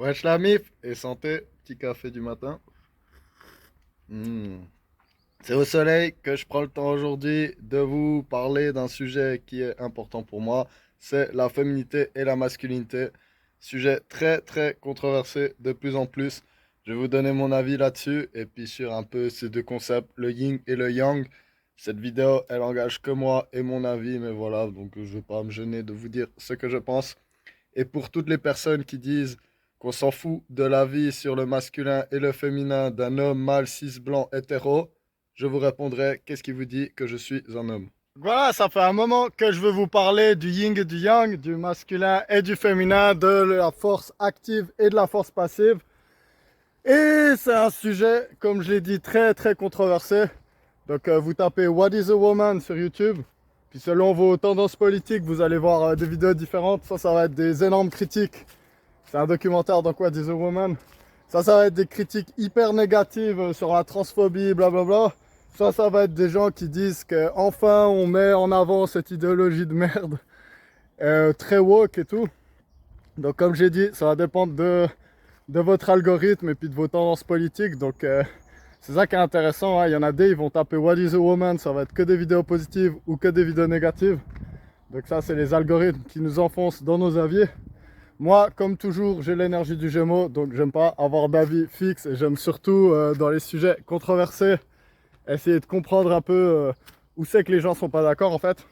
Wesh la mif et santé, petit café du matin. Hmm. C'est au soleil que je prends le temps aujourd'hui de vous parler d'un sujet qui est important pour moi. C'est la féminité et la masculinité. Sujet très très controversé de plus en plus. Je vais vous donner mon avis là-dessus et puis sur un peu ces deux concepts, le yin et le yang. Cette vidéo, elle engage que moi et mon avis, mais voilà, donc je vais pas me gêner de vous dire ce que je pense. Et pour toutes les personnes qui disent qu'on s'en fout de la vie sur le masculin et le féminin d'un homme mâle, cis, blanc, hétéro, je vous répondrai, qu'est-ce qui vous dit que je suis un homme? Voilà, ça fait un moment que je veux vous parler du yin et du yang, du masculin et du féminin, de la force active et de la force passive. Et c'est un sujet, comme je l'ai dit, très très controversé. Donc vous tapez What is a woman sur YouTube. Puis selon vos tendances politiques, vous allez voir des vidéos différentes. Ça va être des énormes critiques. C'est un documentaire donc What is a woman. Ça va être des critiques hyper négatives sur la transphobie, blablabla. Ça va être des gens qui disent que enfin on met en avant cette idéologie de merde, très woke et tout. Donc comme j'ai dit, ça va dépendre de votre algorithme et puis de vos tendances politiques. Donc c'est ça qui est intéressant, hein. Il y en a des, ils vont taper What is a woman, ça va être que des vidéos positives ou que des vidéos négatives. Donc ça, c'est les algorithmes qui nous enfoncent dans nos avis. Moi, comme toujours, j'ai l'énergie du Gémeaux, donc j'aime pas avoir d'avis fixe et j'aime surtout, dans les sujets controversés, essayer de comprendre un peu où c'est que les gens sont pas d'accord en fait.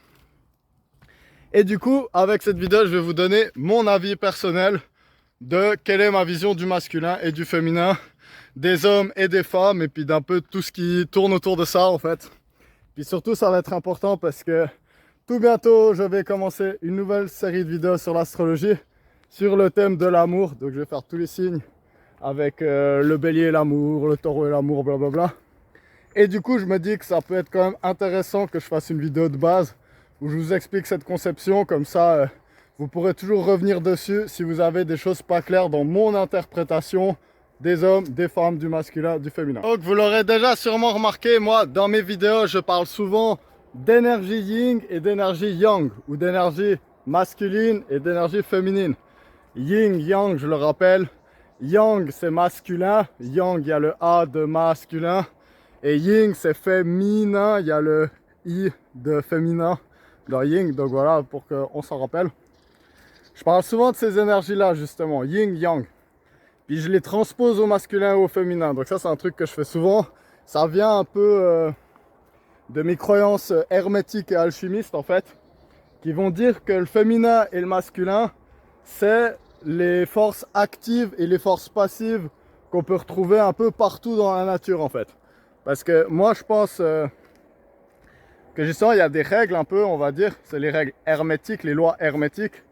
Et du coup, avec cette vidéo, je vais vous donner mon avis personnel de quelle est ma vision du masculin et du féminin, des hommes et des femmes, et puis d'un peu tout ce qui tourne autour de ça en fait. Puis surtout, ça va être important parce que tout bientôt, je vais commencer une nouvelle série de vidéos sur l'astrologie, sur le thème de l'amour. Donc je vais faire tous les signes avec le bélier l'amour, le taureau et l'amour, blablabla. Et du coup, je me dis que ça peut être quand même intéressant que je fasse une vidéo de base où je vous explique cette conception, comme ça vous pourrez toujours revenir dessus si vous avez des choses pas claires dans mon interprétation des hommes, des femmes, du masculin, du féminin. Donc vous l'aurez déjà sûrement remarqué, moi dans mes vidéos je parle souvent d'énergie yin et d'énergie yang, ou d'énergie masculine et d'énergie féminine. Yin, yang, je le rappelle, yang c'est masculin, yang il y a le A de masculin, et yin c'est féminin, il y a le I de féminin dans yin, donc voilà pour qu'on s'en rappelle. Je parle souvent de ces énergies-là, justement, yin, yang. Puis je les transpose au masculin et au féminin. Donc ça, c'est un truc que je fais souvent. Ça vient un peu de mes croyances hermétiques et alchimistes, en fait, qui vont dire que le féminin et le masculin, c'est les forces actives et les forces passives qu'on peut retrouver un peu partout dans la nature, en fait. Parce que moi, je pense que justement, il y a des règles un peu, on va dire, c'est les règles hermétiques, les lois hermétiques.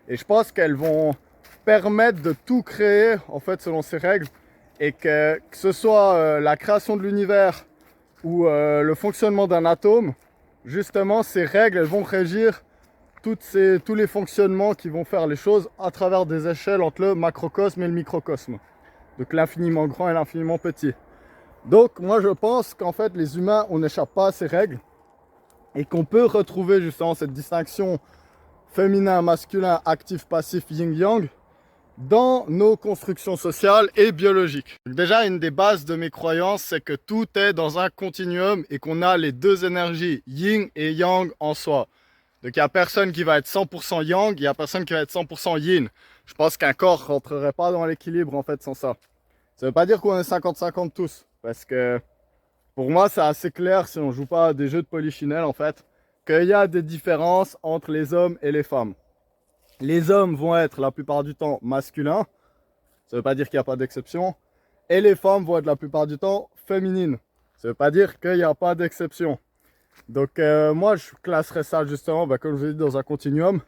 Et je pense qu'elles vont permettre de tout créer, en fait, selon ces règles. Et que ce soit la création de l'univers ou le fonctionnement d'un atome, justement, ces règles, elles vont régir tous les fonctionnements qui vont faire les choses à travers des échelles entre le macrocosme et le microcosme. Donc l'infiniment grand et l'infiniment petit. Donc moi, je pense qu'en fait, les humains, on n'échappe pas à ces règles. Et qu'on peut retrouver justement cette distinction féminin, masculin, actif, passif, yin-yang dans nos constructions sociales et biologiques. Déjà, une des bases de mes croyances, c'est que tout est dans un continuum et qu'on a les deux énergies, yin et yang en soi. Donc il n'y a personne qui va être 100% yang, il n'y a personne qui va être 100% yin. Je pense qu'un corps ne rentrerait pas dans l'équilibre en fait sans ça. Ça ne veut pas dire qu'on est 50-50 tous, parce que pour moi c'est assez clair si on ne joue pas à des jeux de polychinelle en fait, qu'il y a des différences entre les hommes et les femmes. Les hommes vont être la plupart du temps masculins, ça ne veut pas dire qu'il n'y a pas d'exception, et les femmes vont être la plupart du temps féminines. Ça ne veut pas dire qu'il n'y a pas d'exception. Donc moi je classerais ça justement, comme je vous ai dit, dans un continuum.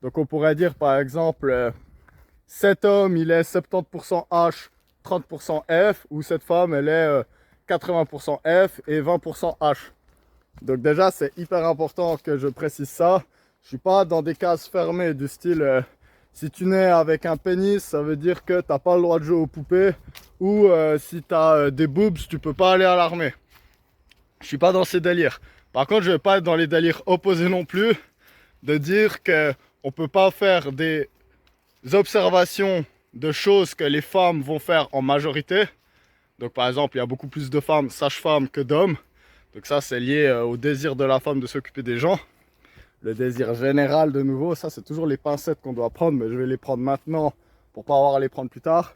Donc on pourrait dire par exemple, cet homme il est 70% H, 30% F, ou cette femme elle est 80% F et 20% H. Donc déjà c'est hyper important que je précise ça. Je suis pas dans des cases fermées du style si tu nais avec un pénis ça veut dire que t'as pas le droit de jouer aux poupées, ou si tu as des boobs tu peux pas aller à l'armée. Je suis pas dans ces délires. Par contre je vais pas être dans les délires opposés non plus, de dire que on peut pas faire des observations de choses que les femmes vont faire en majorité. Donc par exemple, il y a beaucoup plus de femmes sages-femmes que d'hommes. Donc ça, c'est lié au désir de la femme de s'occuper des gens. Le désir général de nouveau, ça c'est toujours les pincettes qu'on doit prendre, mais je vais les prendre maintenant pour pas avoir à les prendre plus tard.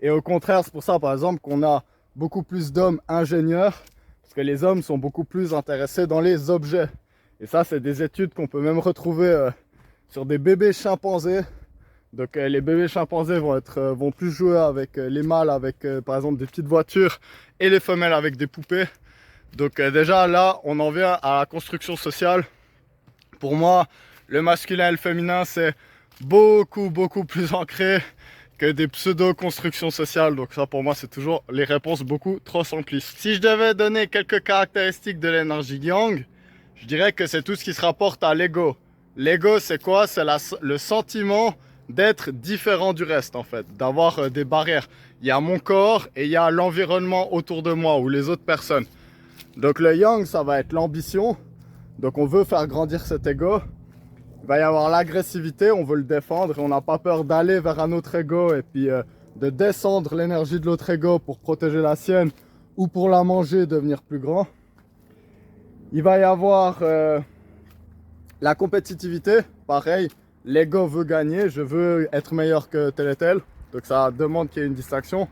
Et au contraire, c'est pour ça par exemple qu'on a beaucoup plus d'hommes ingénieurs, parce que les hommes sont beaucoup plus intéressés dans les objets. Et ça, c'est des études qu'on peut même retrouver sur des bébés chimpanzés. Donc les bébés chimpanzés vont plus jouer avec les mâles avec par exemple des petites voitures et les femelles avec des poupées. Donc déjà là, on en vient à la construction sociale. Pour moi, le masculin et le féminin, c'est beaucoup plus ancré que des pseudo-constructions sociales. Donc ça, pour moi, c'est toujours les réponses beaucoup trop simplistes. Si je devais donner quelques caractéristiques de l'énergie yang, je dirais que c'est tout ce qui se rapporte à l'ego. L'ego, c'est quoi? C'est le sentiment d'être différent du reste, en fait, d'avoir des barrières. Il y a mon corps et il y a l'environnement autour de moi ou les autres personnes. Donc le yang, ça va être l'ambition. Donc on veut faire grandir cet ego. Il va y avoir l'agressivité, on veut le défendre et on n'a pas peur d'aller vers un autre ego et puis de descendre l'énergie de l'autre ego pour protéger la sienne ou pour la manger et devenir plus grand. Il va y avoir la compétitivité, pareil, l'ego veut gagner, je veux être meilleur que tel et tel, donc ça demande qu'il y ait une distinction.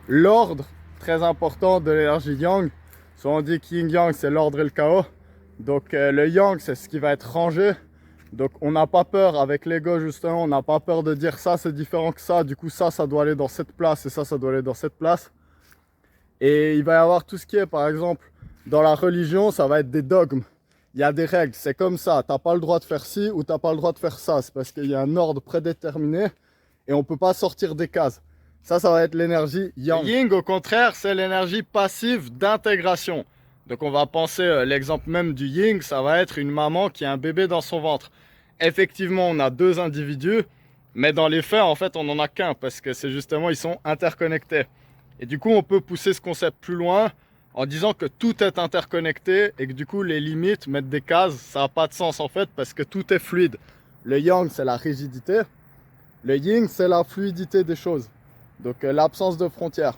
L'ordre, très important de l'énergie yang, soit on dit que yin-yang c'est l'ordre et le chaos, donc le yang c'est ce qui va être rangé, donc on n'a pas peur avec l'ego justement, on n'a pas peur de dire ça c'est différent que ça, du coup ça doit aller dans cette place et ça doit aller dans cette place. Et il va y avoir tout ce qui est par exemple dans la religion, ça va être des dogmes. Il y a des règles, c'est comme ça, t'as pas le droit de faire ci ou t'as pas le droit de faire ça. C'est parce qu'il y a un ordre prédéterminé et on peut pas sortir des cases. Ça va être l'énergie yang. Yin, au contraire, c'est l'énergie passive d'intégration. Donc on va penser, l'exemple même du yin, ça va être une maman qui a un bébé dans son ventre. Effectivement, on a deux individus, mais dans les faits, en fait, on n'en a qu'un parce que c'est justement, ils sont interconnectés. Et du coup, on peut pousser ce concept plus loin en disant que tout est interconnecté et que du coup les limites, mettre des cases, ça n'a pas de sens en fait parce que tout est fluide. Le yang c'est la rigidité, le yin c'est la fluidité des choses, donc l'absence de frontières.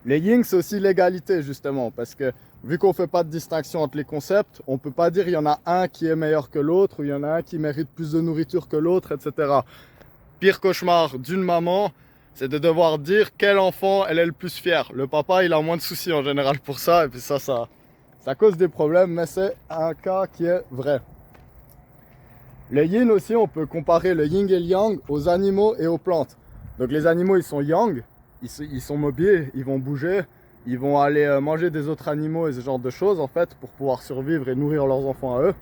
Le yin c'est aussi l'égalité justement parce que vu qu'on ne fait pas de distinction entre les concepts, on ne peut pas dire il y en a un qui est meilleur que l'autre ou il y en a un qui mérite plus de nourriture que l'autre, etc. Pire cauchemar d'une maman, c'est de devoir dire quel enfant elle est le plus fier. Le papa, il a moins de soucis en général pour ça, et puis ça cause des problèmes, mais c'est un cas qui est vrai. Le yin aussi, on peut comparer le yin et le yang aux animaux et aux plantes. Donc les animaux, ils sont yang, ils sont mobiles, ils vont bouger, ils vont aller manger des autres animaux et ce genre de choses, en fait, pour pouvoir survivre et nourrir leurs enfants à eux.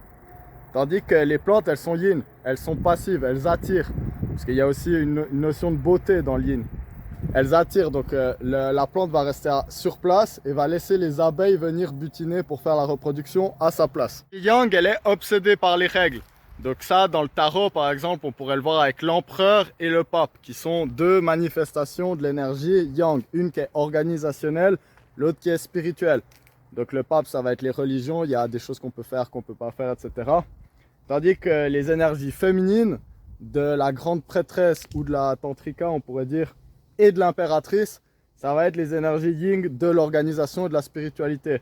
Tandis que les plantes, elles sont yin, elles sont passives, elles attirent. Parce qu'il y a aussi une notion de beauté dans le yin. Elles attirent, donc la plante va rester sur place et va laisser les abeilles venir butiner pour faire la reproduction à sa place. Yang, elle est obsédée par les règles. Donc ça, dans le tarot, par exemple, on pourrait le voir avec l'empereur et le pape, qui sont deux manifestations de l'énergie yang. Une qui est organisationnelle, l'autre qui est spirituelle. Donc le pape, ça va être les religions, il y a des choses qu'on peut faire, qu'on peut pas faire, etc. Tandis que les énergies féminines, de la grande prêtresse ou de la tantrika, on pourrait dire, et de l'impératrice, ça va être les énergies yin de l'organisation et de la spiritualité.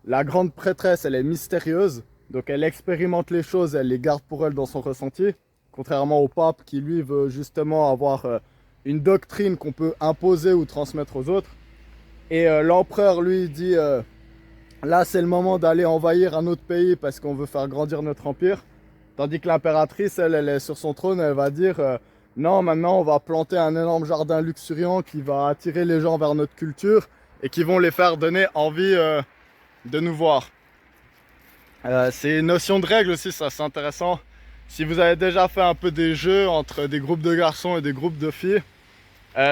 La grande prêtresse, elle est mystérieuse, donc elle expérimente les choses, elle les garde pour elle dans son ressenti, contrairement au pape qui lui veut justement avoir une doctrine qu'on peut imposer ou transmettre aux autres. Et l'empereur lui dit, là c'est le moment d'aller envahir un autre pays parce qu'on veut faire grandir notre empire. Tandis que l'impératrice, elle est sur son trône, elle va dire non, maintenant on va planter un énorme jardin luxuriant qui va attirer les gens vers notre culture et qui vont les faire donner envie de nous voir. C'est une notion de règle aussi, ça c'est intéressant. Si vous avez déjà fait un peu des jeux entre des groupes de garçons et des groupes de filles,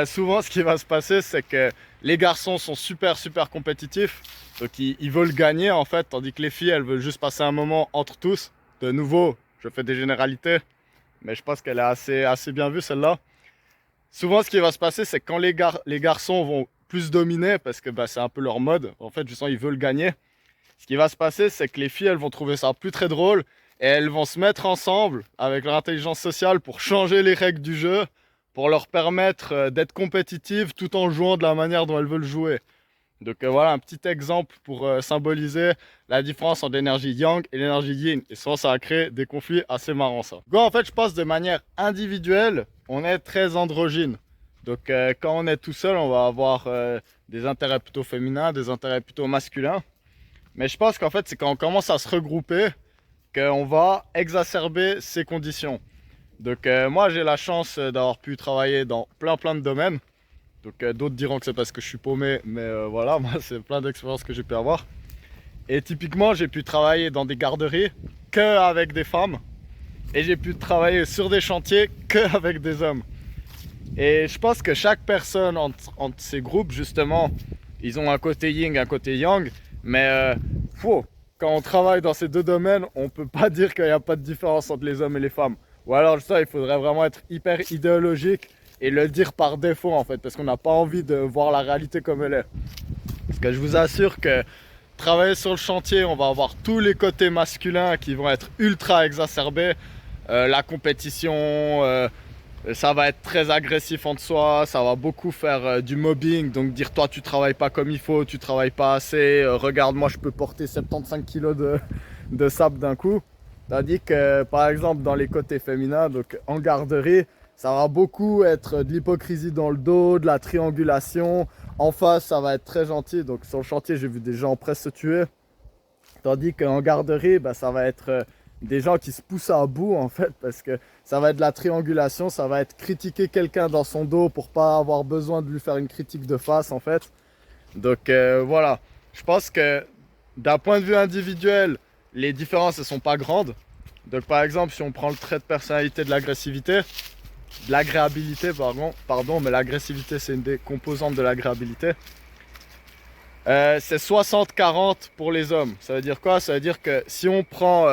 souvent ce qui va se passer c'est que les garçons sont super compétitifs, donc ils veulent gagner en fait, tandis que les filles elles veulent juste passer un moment entre tous. De nouveau, je fais des généralités, mais je pense qu'elle est assez bien vue celle-là. Souvent ce qui va se passer c'est que quand les garçons vont plus dominer, parce que c'est un peu leur mode, en fait justement ils veulent gagner, ce qui va se passer c'est que les filles elles vont trouver ça plus très drôle et elles vont se mettre ensemble avec leur intelligence sociale pour changer les règles du jeu, pour leur permettre d'être compétitives tout en jouant de la manière dont elles veulent jouer. Donc voilà un petit exemple pour symboliser la différence entre l'énergie yang et l'énergie yin. Et souvent ça va créer des conflits assez marrants ça. Donc en fait je pense de manière individuelle, on est très androgyne. Donc quand on est tout seul, on va avoir des intérêts plutôt féminins, des intérêts plutôt masculins. Mais je pense qu'en fait c'est quand on commence à se regrouper qu'on va exacerber ces conditions. Donc moi j'ai la chance d'avoir pu travailler dans plein de domaines. Donc d'autres diront que c'est parce que je suis paumé, mais voilà, moi c'est plein d'expériences que j'ai pu avoir. Et typiquement j'ai pu travailler dans des garderies qu'avec des femmes. Et j'ai pu travailler sur des chantiers qu'avec des hommes. Et je pense que chaque personne entre ces groupes justement, ils ont un côté yin, un côté yang. Mais quand on travaille dans ces deux domaines, on peut pas dire qu'il n'y a pas de différence entre les hommes et les femmes. Ou alors ça, il faudrait vraiment être hyper idéologique et le dire par défaut en fait, parce qu'on n'a pas envie de voir la réalité comme elle est. Parce que je vous assure que travailler sur le chantier, on va avoir tous les côtés masculins qui vont être ultra exacerbés. La compétition, ça va être très agressif entre soi, ça va beaucoup faire du mobbing, donc dire toi tu travailles pas comme il faut, tu travailles pas assez, regarde moi je peux porter 75 kg de sable d'un coup. Tandis que par exemple dans les côtés féminins, donc en garderie, ça va beaucoup être de l'hypocrisie dans le dos, de la triangulation. En face ça va être très gentil, donc sur le chantier j'ai vu des gens presque se tuer. Tandis qu'en garderie, bah, ça va être des gens qui se poussent à bout en fait, parce que ça va être de la triangulation, ça va être critiquer quelqu'un dans son dos pour pas avoir besoin de lui faire une critique de face en fait. Donc voilà, je pense que d'un point de vue individuel, les différences ne sont pas grandes. Donc par exemple, si on prend le trait de personnalité de l'agressivité, de l'agréabilité, pardon, mais l'agressivité c'est une des composantes de l'agréabilité. C'est 60-40 pour les hommes. Ça veut dire quoi? Ça veut dire que si on prend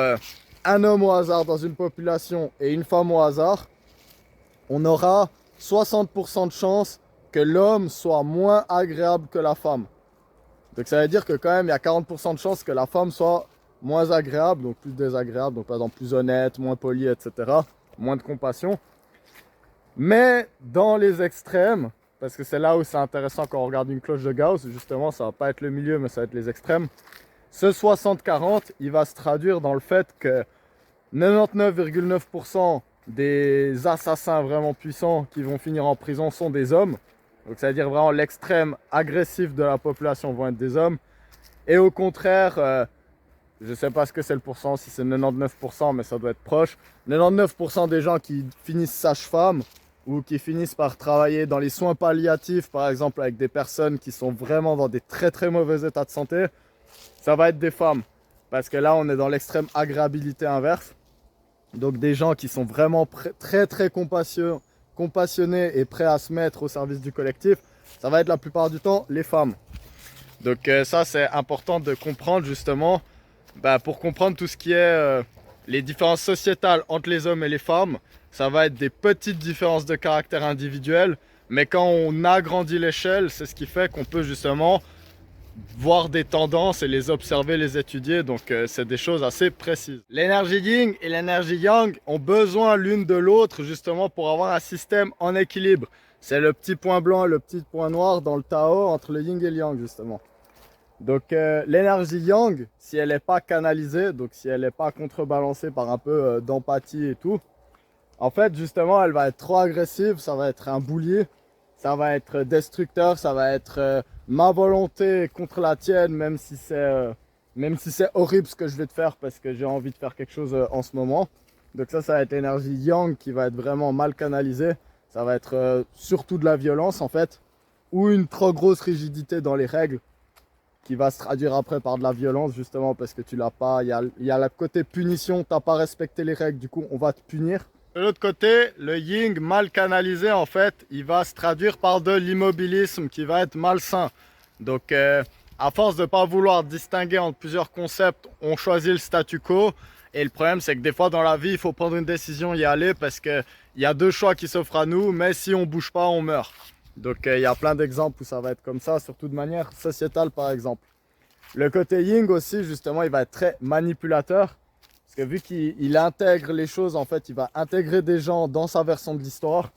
un homme au hasard dans une population et une femme au hasard, on aura 60% de chance que l'homme soit moins agréable que la femme. Donc ça veut dire que quand même il y a 40% de chance que la femme soit moins agréable, donc plus désagréable, donc par exemple plus honnête, moins polie, etc. Moins de compassion. Mais dans les extrêmes, parce que c'est là où c'est intéressant quand on regarde une cloche de Gauss, justement ça va pas être le milieu mais ça va être les extrêmes. Ce 60-40, il va se traduire dans le fait que 99,9% des assassins vraiment puissants qui vont finir en prison sont des hommes. Donc ça veut dire vraiment l'extrême agressif de la population vont être des hommes. Et au contraire, je ne sais pas ce que c'est le pourcent, si c'est 99%, mais ça doit être proche. 99% des gens qui finissent sage-femme ou qui finissent par travailler dans les soins palliatifs, par exemple avec des personnes qui sont vraiment dans des très mauvais états de santé, ça va être des femmes. Parce que là, on est dans l'extrême agréabilité inverse. Donc des gens qui sont vraiment très compassionnés et prêts à se mettre au service du collectif, ça va être la plupart du temps les femmes. Donc ça, c'est important de comprendre justement, pour comprendre tout ce qui est les différences sociétales entre les hommes et les femmes. Ça va être des petites différences de caractère individuelles, mais quand on agrandit l'échelle, c'est ce qui fait qu'on peut justement voir des tendances et les observer, les étudier. Donc c'est des choses assez précises. L'énergie yin et l'énergie yang ont besoin l'une de l'autre justement pour avoir un système en équilibre. C'est le petit point blanc et le petit point noir dans le Tao entre le yin et le yang justement. Donc l'énergie yang, si elle n'est pas canalisée, donc si elle n'est pas contrebalancée par un peu d'empathie et tout, en fait justement elle va être trop agressive, ça va être un boulier, ça va être destructeur, ça va être ma volonté contre la tienne, même si c'est horrible ce que je vais te faire parce que j'ai envie de faire quelque chose en ce moment. Donc ça va être l'énergie yang qui va être vraiment mal canalisée, ça va être surtout de la violence en fait, ou une trop grosse rigidité dans les règles, qui va se traduire après par de la violence justement parce que tu l'as pas, il y a le côté punition, t'as pas respecté les règles, du coup on va te punir. De l'autre côté, le yin mal canalisé en fait, il va se traduire par de l'immobilisme qui va être malsain. Donc à force de ne pas vouloir distinguer entre plusieurs concepts, on choisit le statu quo. Et le problème c'est que des fois dans la vie, il faut prendre une décision, y aller parce qu'il y a deux choix qui s'offrent à nous, mais si on bouge pas, on meurt. Donc il y a plein d'exemples où ça va être comme ça, surtout de manière sociétale par exemple. Le côté yin aussi, justement, il va être très manipulateur. Parce que vu qu'il intègre les choses, en fait, il va intégrer des gens dans sa version de l'histoire.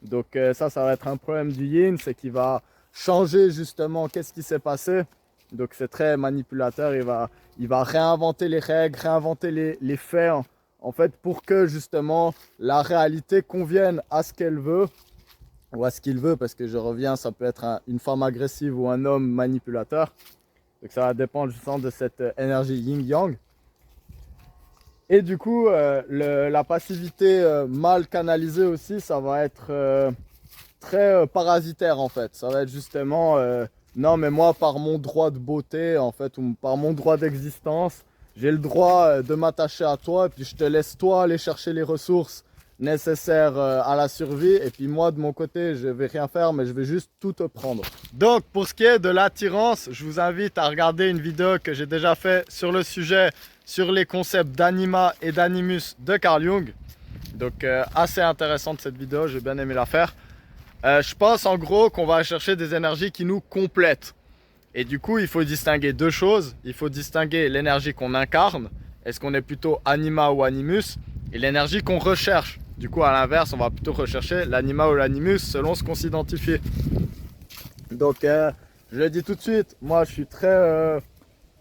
Donc ça va être un problème du yin, c'est qu'il va changer justement qu'est-ce qui s'est passé. Donc c'est très manipulateur, il va réinventer les règles, réinventer les faits en fait pour que justement la réalité convienne à ce qu'elle veut ou à ce qu'il veut, parce que je reviens, ça peut être une femme agressive ou un homme manipulateur. Donc ça va dépendre justement de cette énergie yin-yang. Et du coup, la passivité mal canalisée aussi, ça va être très parasitaire en fait. Ça va être justement, non mais moi par mon droit de beauté en fait, ou par mon droit d'existence, j'ai le droit de m'attacher à toi, et puis je te laisse toi aller chercher les ressources nécessaires à la survie, et puis moi de mon côté je vais rien faire, mais je vais juste tout te prendre. Donc pour ce qui est de l'attirance, je vous invite à regarder une vidéo que j'ai déjà fait sur le sujet, sur les concepts d'anima et d'animus de Carl Jung. Donc assez intéressante cette vidéo, j'ai bien aimé la faire. Je pense en gros qu'on va chercher des énergies qui nous complètent. Et du coup, il faut distinguer deux choses. Il faut distinguer l'énergie qu'on incarne, est-ce qu'on est plutôt anima ou animus, et l'énergie qu'on recherche. Du coup, à l'inverse, on va plutôt rechercher l'anima ou l'animus selon ce qu'on s'identifie. Donc, je le dis tout de suite, moi je suis très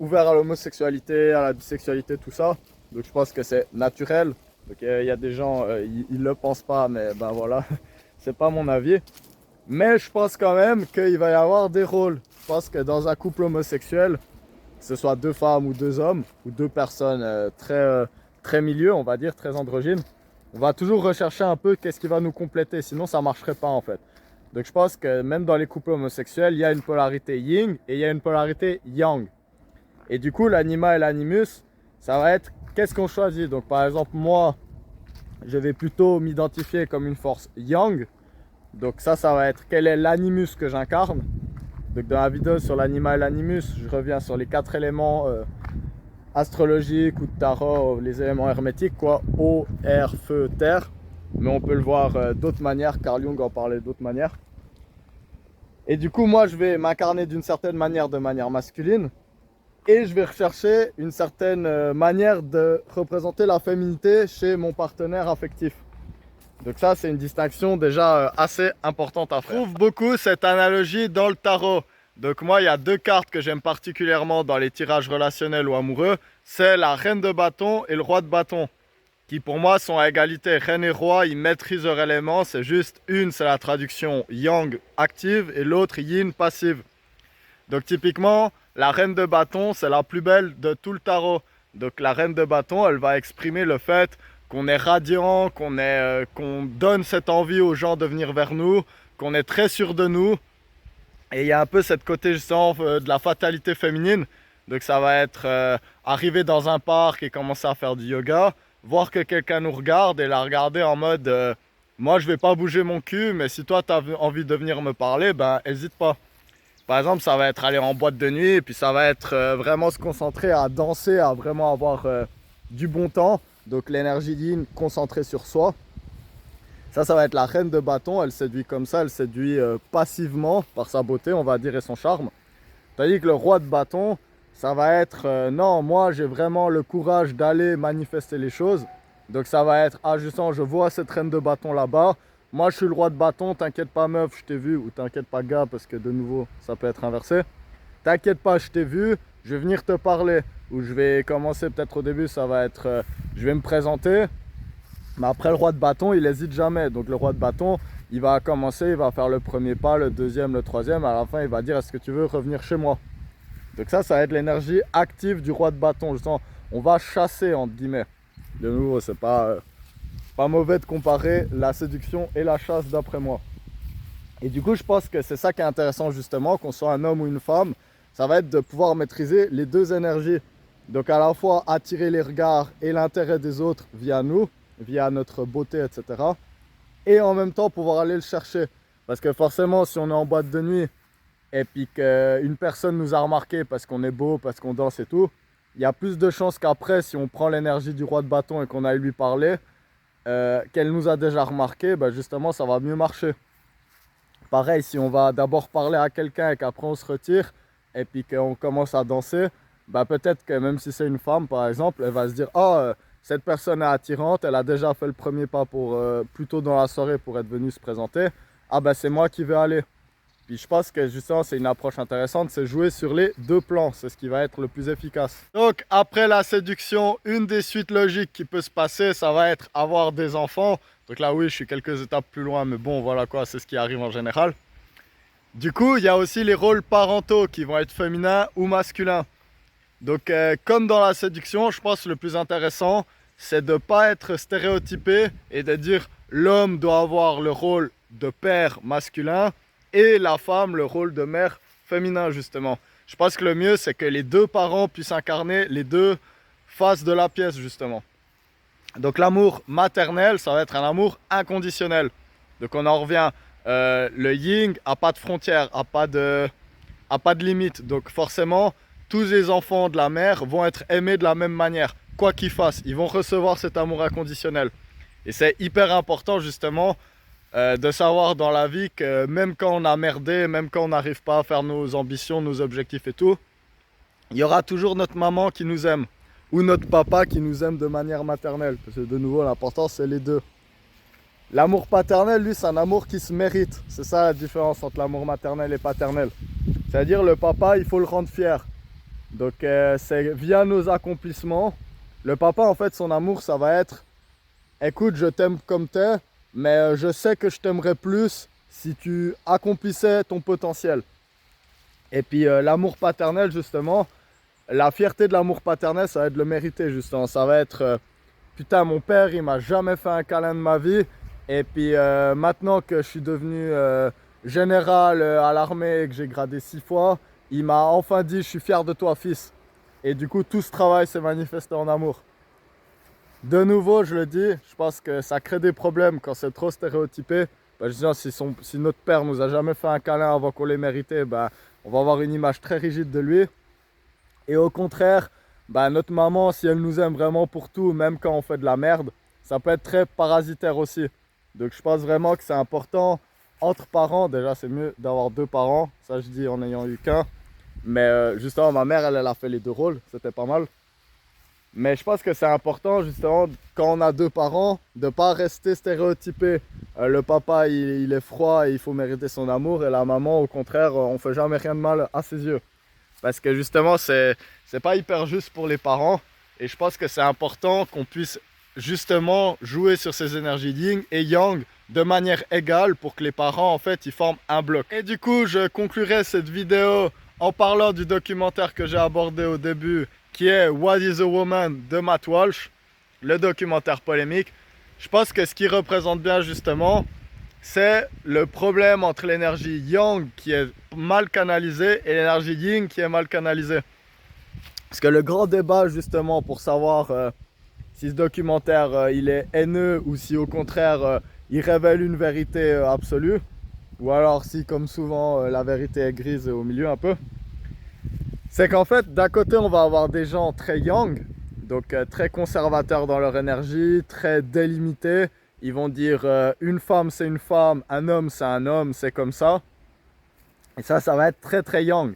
ouvert à l'homosexualité, à la bisexualité, tout ça. Donc je pense que c'est naturel. Donc il y a des gens, ils le pensent pas, mais ben voilà, c'est pas mon avis. Mais je pense quand même qu'il va y avoir des rôles. Je pense que dans un couple homosexuel, que ce soit deux femmes ou deux hommes, ou deux personnes très milieu, on va dire, très androgynes, on va toujours rechercher un peu qu'est-ce qui va nous compléter, sinon ça marcherait pas en fait. Donc je pense que même dans les couples homosexuels, il y a une polarité yin et il y a une polarité yang. Et du coup, l'anima et l'animus, ça va être qu'est-ce qu'on choisit. Donc par exemple, moi, je vais plutôt m'identifier comme une force yang. Donc ça va être quel est l'animus que j'incarne. Donc dans la vidéo sur l'anima et l'animus, je reviens sur les 4 éléments astrologiques ou de tarot, les éléments hermétiques, quoi, eau, air, feu, terre. Mais on peut le voir d'autres manières, Carl Jung en parlait d'autres manières. Et du coup, moi, je vais m'incarner d'une certaine manière, de manière masculine. Et je vais rechercher une certaine manière de représenter la féminité chez mon partenaire affectif. Donc ça, c'est une distinction déjà assez importante à faire. Je trouve beaucoup cette analogie dans le tarot. Donc moi, il y a deux cartes que j'aime particulièrement dans les tirages relationnels ou amoureux. C'est la reine de bâton et le roi de bâton, qui pour moi sont à égalité. Reine et roi, ils maîtrisent leur élément. C'est juste une, c'est la traduction yang active et l'autre yin passive. Donc typiquement, la reine de bâton, c'est la plus belle de tout le tarot. Donc la reine de bâton, elle va exprimer le fait qu'on est radiant, qu'on donne cette envie aux gens de venir vers nous, qu'on est très sûr de nous. Et il y a un peu cette côté justement de la fatalité féminine. Donc ça va être arriver dans un parc et commencer à faire du yoga, voir que quelqu'un nous regarde et la regarder en mode moi je vais pas bouger mon cul, mais si toi tu as envie de venir me parler, ben hésite pas. Par exemple, ça va être aller en boîte de nuit et puis ça va être vraiment se concentrer à danser, à vraiment avoir du bon temps. Donc l'énergie yin concentrée sur soi. Ça va être la reine de bâton. Elle séduit comme ça, elle séduit passivement par sa beauté, on va dire, et son charme. Tandis que le roi de bâton, ça va être non, moi j'ai vraiment le courage d'aller manifester les choses. Donc ça va être, ah justement, je vois cette reine de bâton là-bas. Moi je suis le roi de bâton, t'inquiète pas meuf, je t'ai vu. Ou t'inquiète pas gars, parce que de nouveau, ça peut être inversé. T'inquiète pas, je t'ai vu, je vais venir te parler. Ou je vais commencer peut-être au début, ça va être, je vais me présenter. Mais après le roi de bâton, il n'hésite jamais. Donc le roi de bâton, il va commencer, il va faire le premier pas, le deuxième, le troisième. À la fin, il va dire, est-ce que tu veux revenir chez moi? Donc ça va être l'énergie active du roi de bâton. Justement, on va chasser, entre guillemets. De nouveau, c'est pas mauvais de comparer la séduction et la chasse d'après moi. Et du coup, je pense que c'est ça qui est intéressant justement, qu'on soit un homme ou une femme, ça va être de pouvoir maîtriser les deux énergies. Donc à la fois attirer les regards et l'intérêt des autres via nous, via notre beauté, etc. Et en même temps pouvoir aller le chercher. Parce que forcément, si on est en boîte de nuit et puis qu'une personne nous a remarqué parce qu'on est beau, parce qu'on danse et tout, il y a plus de chances qu'après, si on prend l'énergie du roi de bâton et qu'on aille lui parler, qu'elle nous a déjà remarqué, bah justement ça va mieux marcher. Pareil, si on va d'abord parler à quelqu'un et qu'après on se retire et puis qu'on commence à danser, bah peut-être que même si c'est une femme par exemple, elle va se dire « Ah, cette personne est attirante, elle a déjà fait le premier pas pour, plus tôt dans la soirée pour être venue se présenter, ah ben c'est moi qui vais aller. Puis je pense que justement c'est une approche intéressante, c'est jouer sur les deux plans, c'est ce qui va être le plus efficace. Donc après la séduction, une des suites logiques qui peut se passer, ça va être avoir des enfants. Donc là oui, je suis quelques étapes plus loin, mais bon voilà quoi, c'est ce qui arrive en général. Du coup, il y a aussi les rôles parentaux qui vont être féminins ou masculins. Donc comme dans la séduction, je pense que le plus intéressant, c'est de ne pas être stéréotypé et de dire l'homme doit avoir le rôle de père masculin et la femme le rôle de mère féminin justement. Je pense que le mieux c'est que les deux parents puissent incarner les deux faces de la pièce justement. Donc l'amour maternel, ça va être un amour inconditionnel. Donc on en revient, le yin a pas de frontières, a pas de limite. Donc forcément, tous les enfants de la mère vont être aimés de la même manière. Quoi qu'ils fassent, ils vont recevoir cet amour inconditionnel. Et c'est hyper important justement de savoir dans la vie que même quand on a merdé, même quand on n'arrive pas à faire nos ambitions, nos objectifs et tout, il y aura toujours notre maman qui nous aime ou notre papa qui nous aime de manière maternelle. Parce que de nouveau, l'important c'est les deux. L'amour paternel, lui, c'est un amour qui se mérite. C'est ça la différence entre l'amour maternel et paternel. C'est-à-dire le papa, il faut le rendre fier. Donc c'est via nos accomplissements. Le papa, en fait, son amour, ça va être écoute, je t'aime comme t'es, mais je sais que je t'aimerais plus si tu accomplissais ton potentiel. Et puis l'amour paternel, justement, la fierté de l'amour paternel, ça va être le mériter, justement. Ça va être putain, mon père, il m'a jamais fait un câlin de ma vie. Et puis maintenant que je suis devenu général à l'armée et que j'ai gradé 6 fois, il m'a enfin dit je suis fier de toi fils. Et du coup tout ce travail s'est manifesté en amour. De nouveau je le dis, je pense que ça crée des problèmes quand c'est trop stéréotypé. Ben, je dis, si notre père nous a jamais fait un câlin avant qu'on l'ait mérité, ben, on va avoir une image très rigide de lui. Et au contraire, ben, notre maman, si elle nous aime vraiment pour tout, même quand on fait de la merde, ça peut être très parasitaire aussi. Donc je pense vraiment que c'est important entre parents. Déjà c'est mieux d'avoir deux parents, ça je dis en n'ayant eu qu'un. Mais justement ma mère elle a fait les deux rôles, c'était pas mal. Mais je pense que c'est important justement quand on a deux parents de ne pas rester stéréotypé. Le papa il est froid et il faut mériter son amour, et la maman au contraire on fait jamais rien de mal à ses yeux. Parce que justement c'est pas hyper juste pour les parents, et je pense que c'est important qu'on puisse justement jouer sur ces énergies yin et yang de manière égale pour que les parents en fait ils forment un bloc. Et du coup je conclurai cette vidéo en parlant du documentaire que j'ai abordé au début, qui est What is a Woman de Matt Walsh, le documentaire polémique. Je pense que ce qui représente bien justement, c'est le problème entre l'énergie yang qui est mal canalisée et l'énergie yin qui est mal canalisée. Parce que le grand débat justement pour savoir si ce documentaire il est haineux ou si au contraire il révèle une vérité absolue, ou alors si comme souvent la vérité est grise au milieu un peu, c'est qu'en fait d'un côté on va avoir des gens très yang, donc très conservateurs dans leur énergie, très délimités. Ils vont dire une femme c'est une femme, un homme c'est un homme, c'est comme ça. Et ça va être très très yang.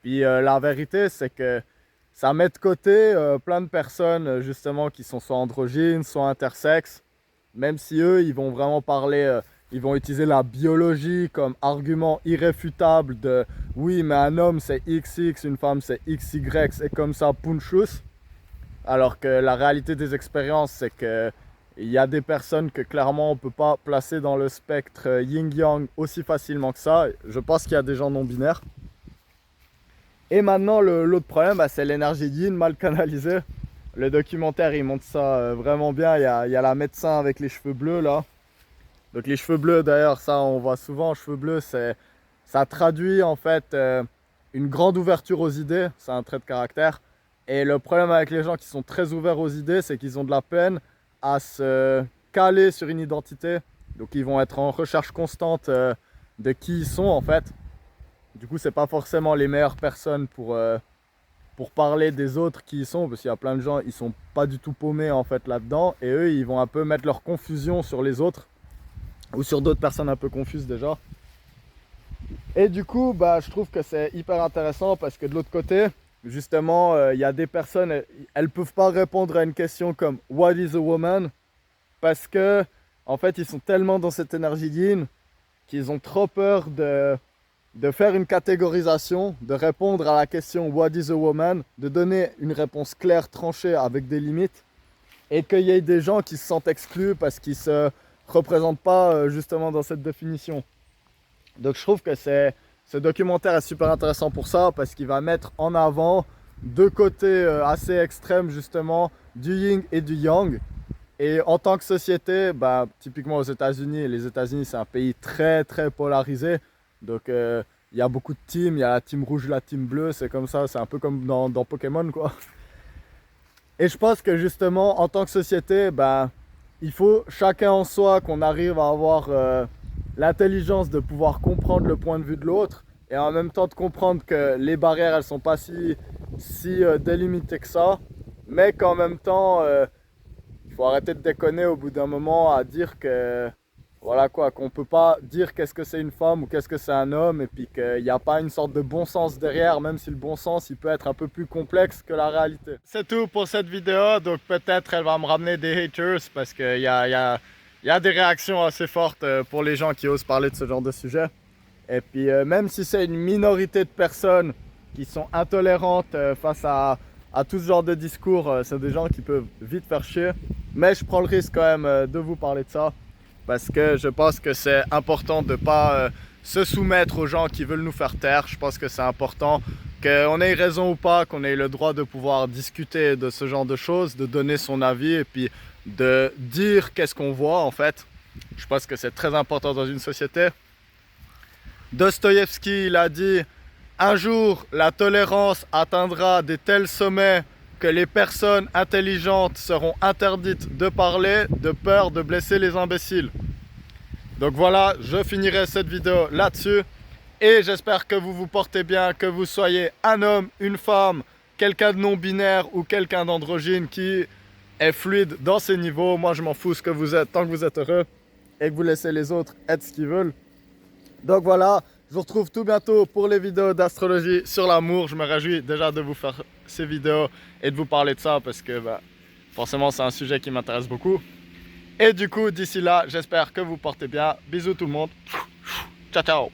Puis la vérité c'est que ça met de côté plein de personnes justement qui sont soit androgynes, soit intersexes. Même si eux, ils vont vraiment parler, ils vont utiliser la biologie comme argument irréfutable de oui, mais un homme c'est XX, une femme c'est XY, c'est comme ça, punchus. Alors que la réalité des expériences, c'est que il y a des personnes que clairement on ne peut pas placer dans le spectre yin-yang aussi facilement que ça. Je pense qu'il y a des gens non binaires. Et maintenant, l'autre problème, bah, c'est l'énergie yin mal canalisée. Le documentaire, il montre ça vraiment bien. Il y a la médecin avec les cheveux bleus, là. Donc les cheveux bleus, d'ailleurs, ça, on voit souvent, cheveux bleus, ça traduit en fait une grande ouverture aux idées. C'est un trait de caractère. Et le problème avec les gens qui sont très ouverts aux idées, c'est qu'ils ont de la peine à se caler sur une identité. Donc ils vont être en recherche constante de qui ils sont, en fait. Du coup, c'est pas forcément les meilleures personnes pour parler des autres qui y sont, parce qu'il y a plein de gens, ils sont pas du tout paumés en fait là-dedans, et eux, ils vont un peu mettre leur confusion sur les autres, ou sur d'autres personnes un peu confuses déjà. Et du coup, bah, je trouve que c'est hyper intéressant, parce que de l'autre côté, Justement, il y a des personnes, elles peuvent pas répondre à une question comme What is a woman? Parce que, en fait, ils sont tellement dans cette énergie yin qu'ils ont trop peur de faire une catégorisation, de répondre à la question What is a woman? De donner une réponse claire, tranchée, avec des limites. Et qu'il y ait des gens qui se sentent exclus parce qu'ils se représentent pas justement dans cette définition. Donc je trouve que ce documentaire est super intéressant pour ça, parce qu'il va mettre en avant deux côtés assez extrêmes justement, du yin et du yang. Et en tant que société, bah, typiquement aux États-Unis, les États-Unis c'est un pays très très polarisé. Donc il y a beaucoup de teams, il y a la team rouge, la team bleue, c'est comme ça, c'est un peu comme dans Pokémon quoi. Et je pense que justement, en tant que société, ben, il faut chacun en soi qu'on arrive à avoir l'intelligence de pouvoir comprendre le point de vue de l'autre, et en même temps de comprendre que les barrières, elles sont pas si délimitées que ça, mais qu'en même temps, il faut arrêter de déconner au bout d'un moment à dire que voilà quoi, qu'on peut pas dire qu'est-ce que c'est une femme ou qu'est-ce que c'est un homme, et puis qu'il n'y a pas une sorte de bon sens derrière, même si le bon sens il peut être un peu plus complexe que la réalité. C'est tout pour cette vidéo, donc peut-être elle va me ramener des haters parce qu'il y a des réactions assez fortes pour les gens qui osent parler de ce genre de sujet. Et puis même si c'est une minorité de personnes qui sont intolérantes face à tout ce genre de discours, c'est des gens qui peuvent vite faire chier, mais je prends le risque quand même de vous parler de ça, parce que je pense que c'est important de ne pas se soumettre aux gens qui veulent nous faire taire. Je pense que c'est important qu'on ait raison ou pas, qu'on ait le droit de pouvoir discuter de ce genre de choses, de donner son avis et puis de dire qu'est-ce qu'on voit en fait. Je pense que c'est très important dans une société. Dostoïevski, il a dit « Un jour, la tolérance atteindra de tels sommets que les personnes intelligentes seront interdites de parler de peur de blesser les imbéciles. » Donc voilà, je finirai cette vidéo là-dessus. Et j'espère que vous vous portez bien, que vous soyez un homme, une femme, quelqu'un de non-binaire ou quelqu'un d'androgyne qui est fluide dans ses niveaux. Moi, je m'en fous ce que vous êtes, tant que vous êtes heureux et que vous laissez les autres être ce qu'ils veulent. Donc voilà, je vous retrouve tout bientôt pour les vidéos d'astrologie sur l'amour. Je me réjouis déjà de vous faire ces vidéos et de vous parler de ça parce que bah, forcément c'est un sujet qui m'intéresse beaucoup. Et du coup, d'ici là, j'espère que vous portez bien. Bisous tout le monde. Ciao, ciao.